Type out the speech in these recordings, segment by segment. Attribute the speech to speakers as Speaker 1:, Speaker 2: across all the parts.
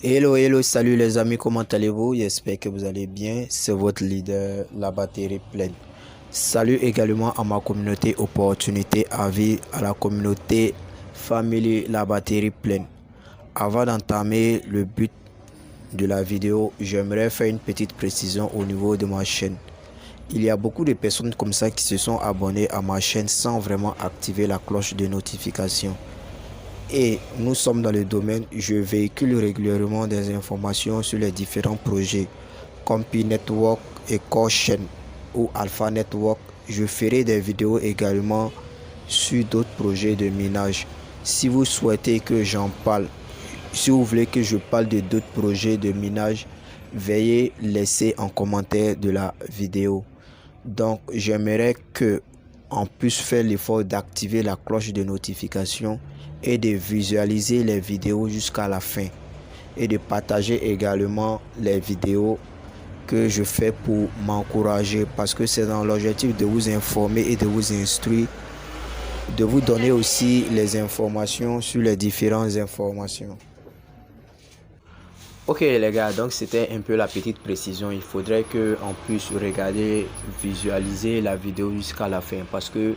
Speaker 1: Hello, hello, salut les amis, comment allez-vous? J'espère que vous allez bien. C'est votre leader, la batterie pleine. Salut également à ma communauté Opportunité à vie, à la communauté Family, la batterie pleine. Avant d'entamer le but de la vidéo, j'aimerais faire une petite précision au niveau de ma chaîne. Il y a beaucoup de personnes comme ça qui se sont abonnées à ma chaîne sans vraiment activer la cloche de notification. Et nous sommes dans le domaine, je véhicule régulièrement des informations sur les différents projets comme Pi Network et Core Chain ou Alpha Network. Je ferai des vidéos également sur d'autres projets de minage. Si vous souhaitez que j'en parle, si vous voulez que je parle de d'autres projets de minage, veuillez laisser en commentaire de la vidéo. Donc j'aimerais que on puisse faire l'effort d'activer la cloche de notification et de visualiser les vidéos jusqu'à la fin et de partager également les vidéos que je fais pour m'encourager, parce que c'est dans l'objectif de vous informer et de vous instruire, de vous donner aussi les informations sur les différentes informations. Ok les gars, donc c'était un peu la petite précision. Il faudrait qu'on puisse regarder, visualiser la vidéo jusqu'à la fin, parce que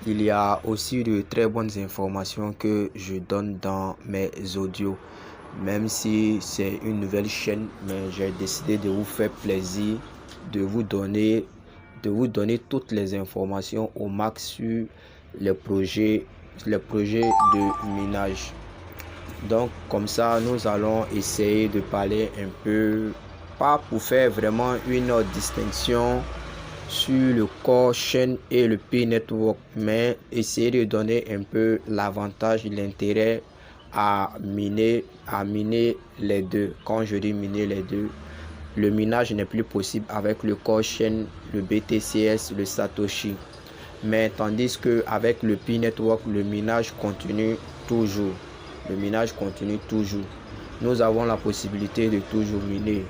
Speaker 1: il y a aussi de très bonnes informations que je donne dans mes audios. Même si c'est une nouvelle chaîne, mais j'ai décidé de vous faire plaisir, de vous donner toutes les informations au max sur les projets de minage. Donc comme ça, nous allons essayer de parler un peu, pas pour faire vraiment une distinction sur le Core Chain et le Pi Network, mais essayer de donner un peu l'avantage, l'intérêt à miner les deux. Quand je dis miner les deux, le minage n'est plus possible avec le Core Chain, le BTCS, le Satoshi. Mais tandis que avec le Pi Network, le minage continue toujours. Le minage continue toujours. Nous avons la possibilité de toujours miner.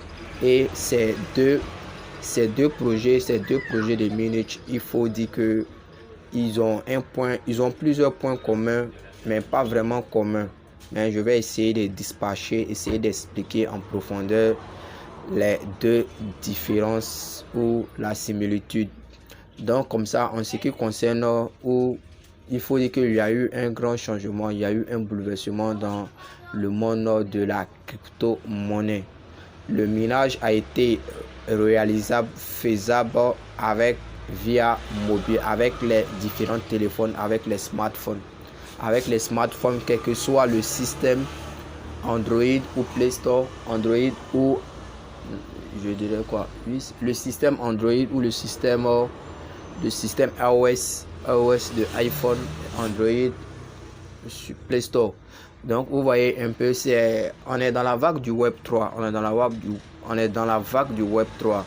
Speaker 1: Et ces deux projets de minage, il faut dire que ils ont plusieurs points communs, mais pas vraiment communs. Mais je vais essayer de dispatcher, essayer d'expliquer en profondeur les deux différences ou la similitude. Donc comme ça, en ce qui concerne où il faut dire qu'il y a eu un grand changement, il y a eu un bouleversement dans le monde de la crypto-monnaie. Le minage a été réalisable, faisable via mobile, avec les différents téléphones, avec les smartphones. Avec les smartphones, quel que soit le système Android ou Play Store, Android ou je dirais quoi, le système Android ou le système iOS de iPhone, Android, Play Store. Donc vous voyez un peu, on est dans la vague du Web 3, on est dans la vague du Web 3.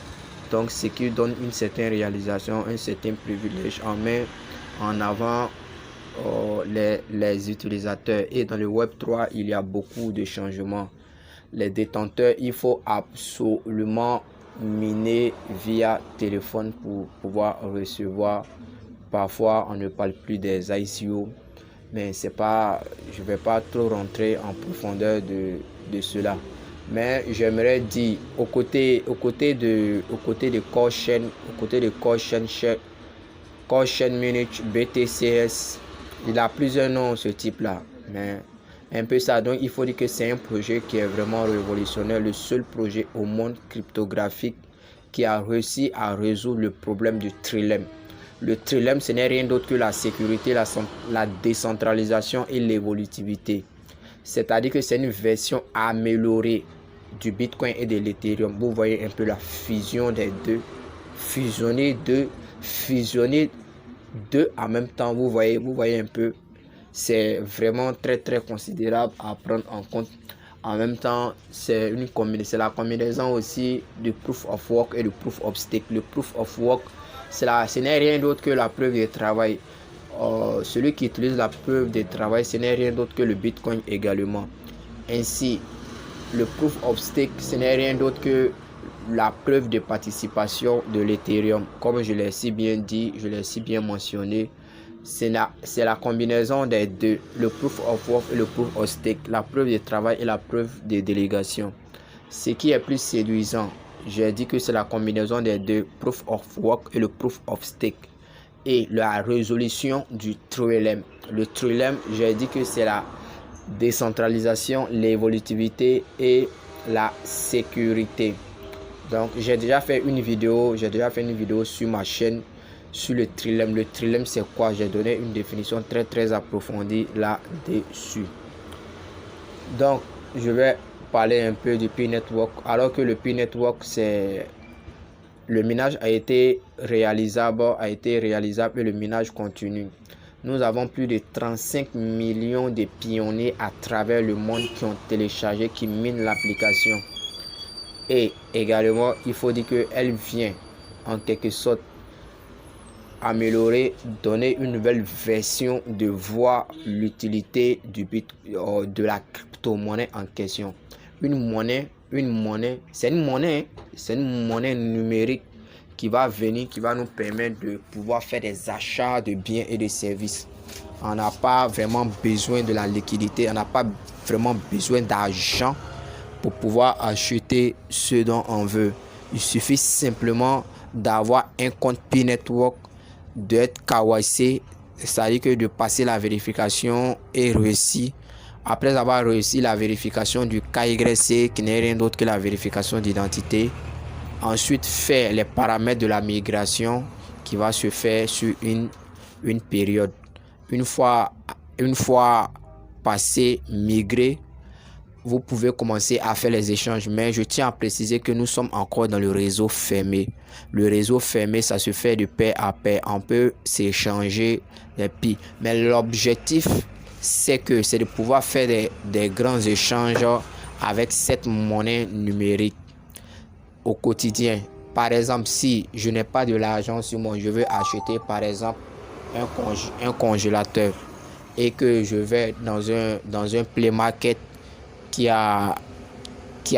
Speaker 1: Donc ce qui donne une certaine réalisation, un certain privilège, on met en avant les utilisateurs. Et dans le Web 3, il y a beaucoup de changements. Les détenteurs, il faut absolument miner via téléphone pour pouvoir recevoir. Parfois on ne parle plus des ICO, mais c'est pas, je vais pas trop rentrer en profondeur de cela. Mais j'aimerais dire aux côtés de Core Chain, Core Chain Minage, BTCS, il a plusieurs noms ce type là, mais un peu ça. Donc il faut dire que c'est un projet qui est vraiment révolutionnaire, le seul projet au monde cryptographique qui a réussi à résoudre le problème du trilemme. Le trilemme, ce n'est rien d'autre que la sécurité, la décentralisation et l'évolutivité. C'est-à-dire que c'est une version améliorée du Bitcoin et de l'Ethereum. Vous voyez un peu la fusion des deux. Fusionner deux en même temps. Vous voyez un peu. C'est vraiment très très considérable à prendre en compte. En même temps, c'est la combinaison aussi du proof of work et du proof of stake. Le proof of work, ce n'est rien d'autre que la preuve de travail. Celui qui utilise la preuve de travail, ce n'est rien d'autre que le Bitcoin également. Ainsi, le proof of stake, ce n'est rien d'autre que la preuve de participation de l'Ethereum. Comme je l'ai si bien dit, je l'ai si bien mentionné, C'est la combinaison des deux, le proof of work et le proof of stake, la preuve de travail et la preuve de délégation. Ce qui est plus séduisant, j'ai dit que c'est la combinaison des deux, proof of work et le proof of stake, et la résolution du trilemme. Le trilemme, j'ai dit que c'est la décentralisation, l'évolutivité et la sécurité. Donc j'ai déjà fait une vidéo sur ma chaîne sur le trilemme. Le trilemme, c'est quoi? J'ai donné une définition très approfondie là-dessus. Donc je vais parler un peu du P-Network. Alors que le P-Network, c'est le minage a été réalisable et le minage continue. Nous avons plus de 35 millions de pionniers à travers le monde qui ont téléchargé, qui minent l'application. Et également, il faut dire qu'elle vient en quelque sorte améliorer, donner une nouvelle version de voir l'utilité de la crypto-monnaie en question. Une monnaie, c'est une monnaie numérique qui va venir, qui va nous permettre de pouvoir faire des achats de biens et de services. On n'a pas vraiment besoin de la liquidité, on n'a pas vraiment besoin d'argent pour pouvoir acheter ce dont on veut. Il suffit simplement d'avoir un compte P-Network, d'être KYC, c'est-à-dire que de passer la vérification et réussir. Après avoir réussi la vérification du KYC, qui n'est rien d'autre que la vérification d'identité, ensuite faire les paramètres de la migration qui va se faire sur une période. Une fois passé, migré, vous pouvez commencer à faire les échanges, mais je tiens à préciser que nous sommes encore dans le réseau fermé. Le réseau fermé, ça se fait de pair à pair. On peut s'échanger des pi. Mais l'objectif, c'est de pouvoir faire des grands échanges avec cette monnaie numérique au quotidien. Par exemple, si je n'ai pas de l'argent sur moi, je veux acheter par exemple un congélateur et que je vais dans un play market qui a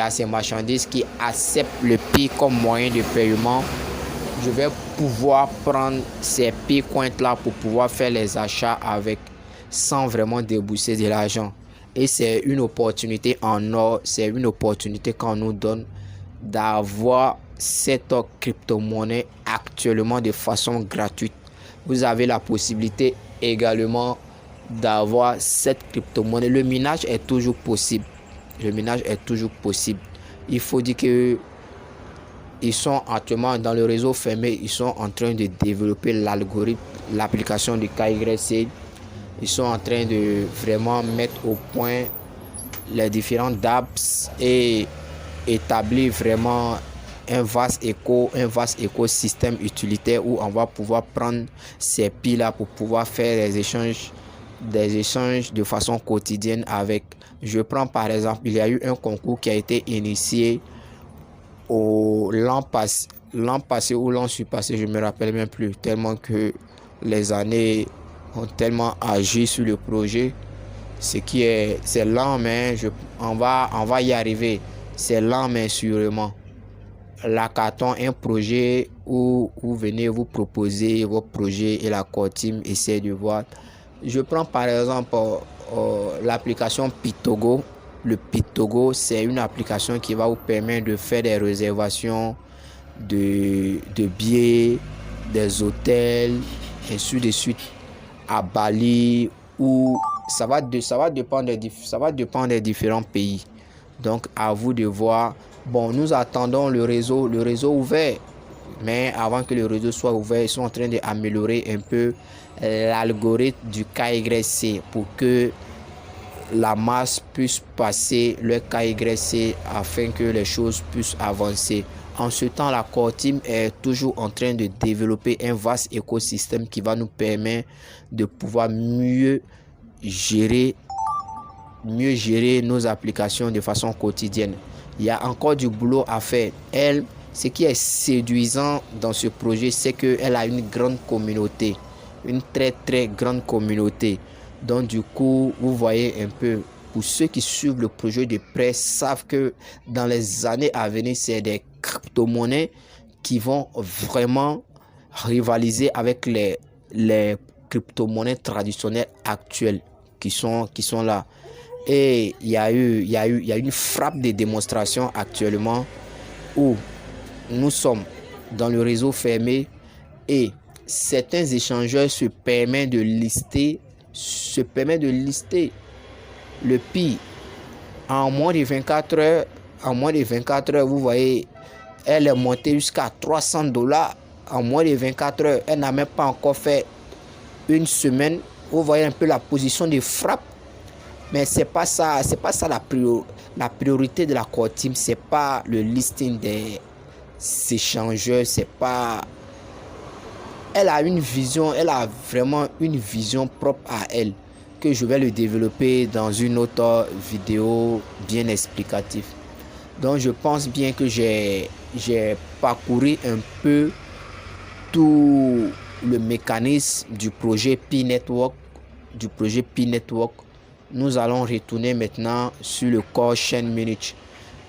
Speaker 1: ces marchandises, qui accepte le Pi comme moyen de paiement, je vais pouvoir prendre ces Pi coins là pour pouvoir faire les achats avec sans vraiment débourser de l'argent. Et c'est une opportunité en or, c'est une opportunité qu'on nous donne d'avoir cette crypto-monnaie actuellement de façon gratuite. Vous avez la possibilité également d'avoir cette crypto-monnaie. Le minage est toujours possible. Il faut dire que ils sont actuellement dans le réseau fermé. Ils sont en train de développer l'algorithme, l'application du KYC. Ils sont en train de vraiment mettre au point les différentes apps et établir vraiment un vaste écosystème utilitaire où on va pouvoir prendre ces piles là pour pouvoir faire des échanges de façon quotidienne avec. Je prends par exemple, il y a eu un concours qui a été initié l'an passé ou l'an surpassé, je me rappelle même plus, tellement que les années ont tellement agi sur le projet. C'est lent, mais on va y arriver. C'est lent, mais sûrement. L'hackathon, un projet où vous venez vous proposer vos projets et la core team essaie de voir. Je prends par exemple l'application Pitogo. Le Pitogo, c'est une application qui va vous permettre de faire des réservations de billets, des hôtels, et ainsi de suite, à Bali, où ça va dépendre des différents pays. Donc à vous de voir. Bon, nous attendons le réseau ouvert. Mais avant que le réseau soit ouvert, ils sont en train d'améliorer un peu l'algorithme du KYC pour que la masse puisse passer le KYC afin que les choses puissent avancer. En ce temps, la core team est toujours en train de développer un vaste écosystème qui va nous permettre de pouvoir mieux gérer nos applications de façon quotidienne. Il y a encore du boulot à faire. Ce qui est séduisant dans ce projet, c'est qu'elle a une grande communauté, une très grande communauté. Donc du coup, vous voyez un peu, pour ceux qui suivent le projet de près, savent que dans les années à venir, c'est des crypto-monnaies qui vont vraiment rivaliser avec les crypto-monnaies traditionnelles actuelles qui sont là. Et il y a une frappe de démonstration actuellement où nous sommes dans le réseau fermé et certains échangeurs se permettent de lister le pire. En moins de 24 heures, vous voyez, elle est montée jusqu'à $300. En moins de 24 heures, elle n'a même pas encore fait une semaine. Vous voyez un peu la position de frappe. Mais c'est pas ça la priorité de la core team. C'est pas le listing des échangeurs. C'est pas. Elle a vraiment une vision propre à elle que je vais le développer dans une autre vidéo bien explicative. Donc je pense bien que j'ai parcouru un peu tout le mécanisme du projet P-Network. Nous allons retourner maintenant sur le Core Chain Munich.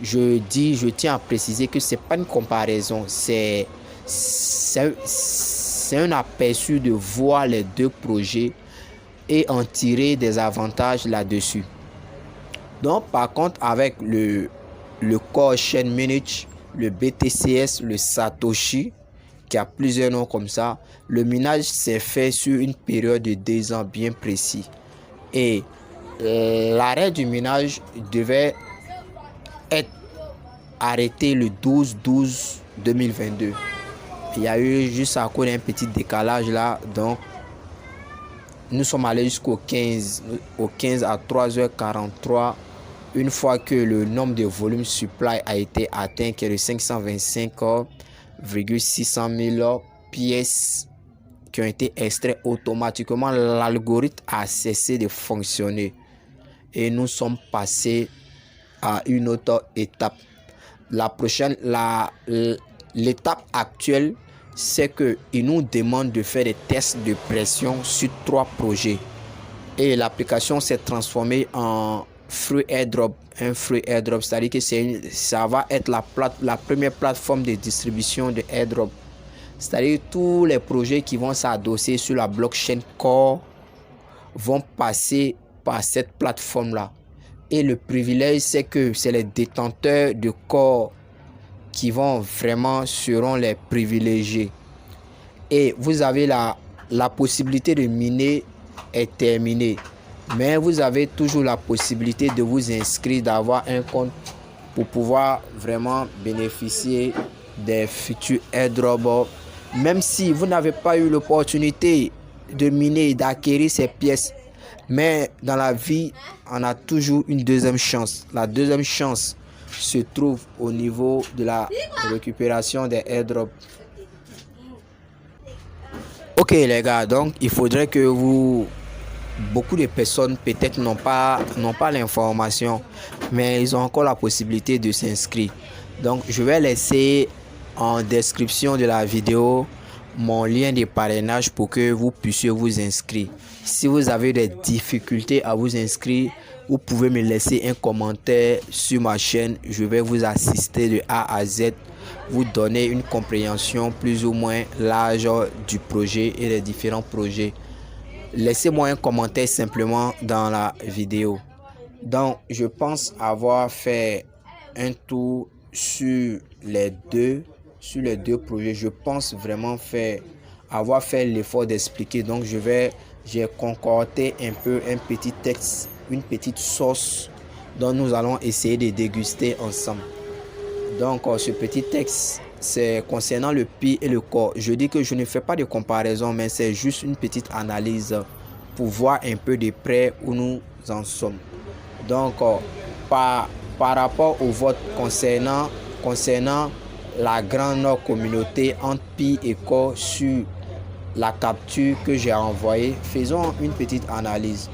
Speaker 1: Je tiens à préciser que c'est pas une comparaison, c'est un aperçu de voir les deux projets et en tirer des avantages là-dessus. Donc par contre, avec le Core Chain Munich, le BTCS, le Satoshi, qui a plusieurs noms comme ça, le minage s'est fait sur une période de 2 ans bien précis. Et l'arrêt du minage devait être arrêté le 12/12/2022. Il y a eu juste à cause d'un petit décalage là, donc nous sommes allés jusqu'au 15 à 3h43, une fois que le nombre de volumes supply a été atteint, qui est de 525,600 000 pièces qui ont été extraites automatiquement. L'algorithme a cessé de fonctionner et nous sommes passés à une autre étape. L'étape actuelle, c'est qu'il nous demande de faire des tests de pression sur 3 projets. Et l'application s'est transformée en free airdrop. Un free airdrop, c'est-à-dire que ça va être la première plateforme de distribution de airdrop. C'est-à-dire tous les projets qui vont s'adosser sur la blockchain Core vont passer par cette plateforme-là. Et le privilège, c'est que c'est les détenteurs de Core qui seront les privilégiés. Et vous avez la possibilité de miner est terminée. Mais vous avez toujours la possibilité de vous inscrire, d'avoir un compte pour pouvoir vraiment bénéficier des futurs airdrops. Même si vous n'avez pas eu l'opportunité de miner et d'acquérir ces pièces. Mais dans la vie, on a toujours une deuxième chance. La deuxième chance se trouve au niveau de la récupération des airdrops. Ok les gars, donc il faudrait que beaucoup de personnes peut-être n'ont pas l'information, mais ils ont encore la possibilité de s'inscrire. Donc je vais laisser en description de la vidéo mon lien de parrainage pour que vous puissiez vous inscrire. Si vous avez des difficultés à vous inscrire, vous pouvez me laisser un commentaire sur ma chaîne. Je vais vous assister de A à Z, vous donner une compréhension plus ou moins large du projet et des différents projets. Laissez-moi un commentaire simplement dans la vidéo. Donc, je pense avoir fait un tour sur les deux projets. Je pense vraiment avoir fait l'effort d'expliquer. Donc, j'ai concocté un peu un petit texte, une petite sauce dont nous allons essayer de déguster ensemble. Donc, ce petit texte, c'est concernant le Pi et le Core. Je dis que je ne fais pas de comparaison, mais c'est juste une petite analyse pour voir un peu de près où nous en sommes. Donc, par rapport au vote concernant la grande communauté entre Pi et Core sur la capture que j'ai envoyée, faisons une petite analyse.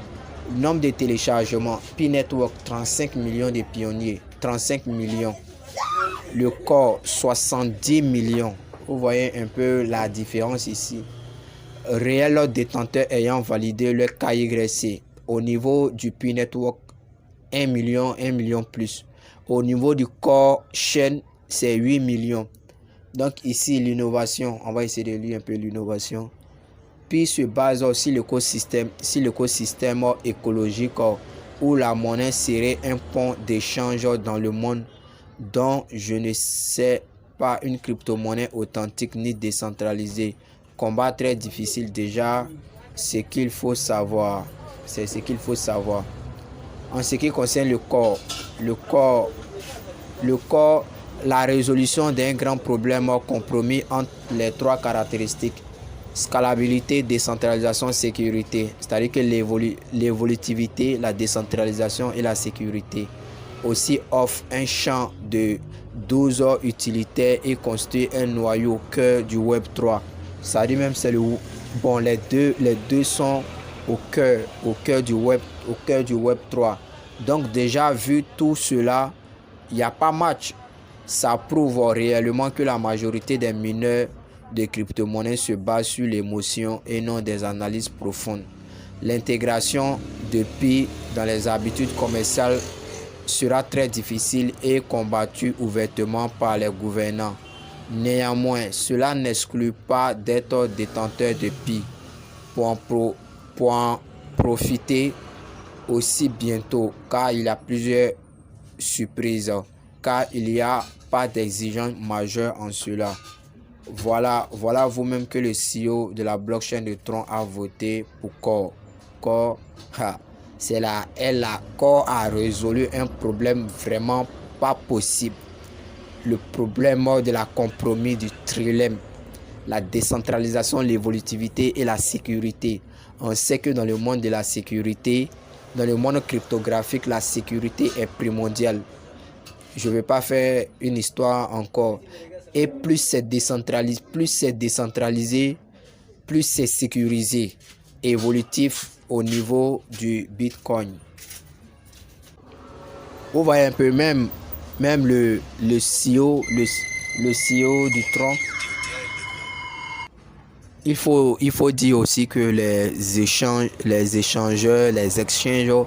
Speaker 1: Nombre de téléchargements, Pi Network 35 millions de pionniers, 35 millions. Le Core 70 millions. Vous voyez un peu la différence ici. Réel détenteur ayant validé le KYC. Au niveau du Pi Network, 1 million plus. Au niveau du Core Chain, c'est 8 millions. Donc ici, l'innovation, on va essayer de lire un peu l'innovation. Pi se base sur l'écosystème écologique où la monnaie serait un pont d'échange dans le monde dont je ne sais pas une crypto-monnaie authentique ni décentralisée. Combat très difficile déjà, ce qu'il faut savoir. C'est ce qu'il faut savoir. En ce qui concerne le corps, la résolution d'un grand problème compromis entre les trois caractéristiques. Scalabilité, décentralisation, sécurité. C'est-à-dire que l'évolutivité, la décentralisation et la sécurité aussi offrent un champ de 12 heures utilitaires et constituent un noyau au cœur du Web 3. C'est-à-dire même c'est les deux sont au cœur du Web 3. Donc déjà vu tout cela, il n'y a pas match. Ça prouve réellement que la majorité des mineurs de crypto-monnaies se base sur l'émotion et non des analyses profondes. L'intégration de Pi dans les habitudes commerciales sera très difficile et combattue ouvertement par les gouvernants. Néanmoins, cela n'exclut pas d'être détenteur de Pi pour en profiter aussi bientôt, car il y a plusieurs surprises, car il n'y a pas d'exigence majeure en cela. Voilà vous-même que le CEO de la blockchain de Tron a voté pour Core. Core a résolu un problème vraiment pas possible. Le problème de la compromis du trilemme, la décentralisation, l'évolutivité et la sécurité. On sait que dans le monde de la sécurité, dans le monde cryptographique, la sécurité est primordiale. Je ne vais pas faire une histoire encore. Et plus c'est décentralisé, plus c'est sécurisé, évolutif au niveau du Bitcoin. Vous voyez un peu même le CEO du Tron. Il faut dire aussi que les échangeurs, les exchanges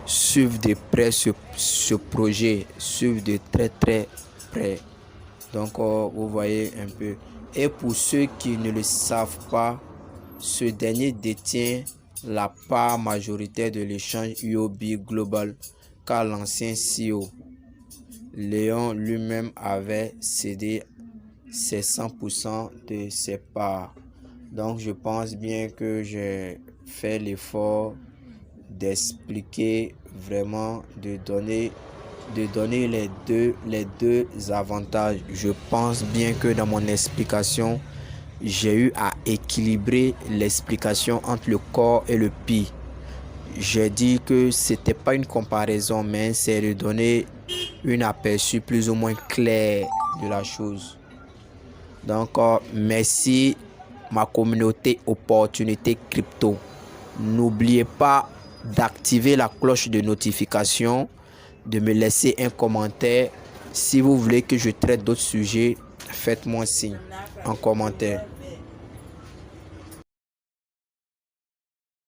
Speaker 1: suivent de près ce projet, suivent de très très près. Donc vous voyez un peu. Et pour ceux qui ne le savent pas, ce dernier détient la part majoritaire de l'échange UOB Global, car l'ancien CEO Léon lui-même avait cédé ses 100% de ses parts. Donc je pense bien que j'ai fait l'effort d'expliquer vraiment, de donner les deux avantages. Je pense bien que dans mon explication, j'ai eu à équilibrer l'explication entre le Core et le Pi. J'ai dit que c'était pas une comparaison, mais c'est de donner un aperçu plus ou moins clair de la chose. Donc merci ma communauté Opportunité Crypto. N'oubliez pas d'activer la cloche de notification, de me laisser un commentaire. Si vous voulez que je traite d'autres sujets, faites-moi signe en commentaire.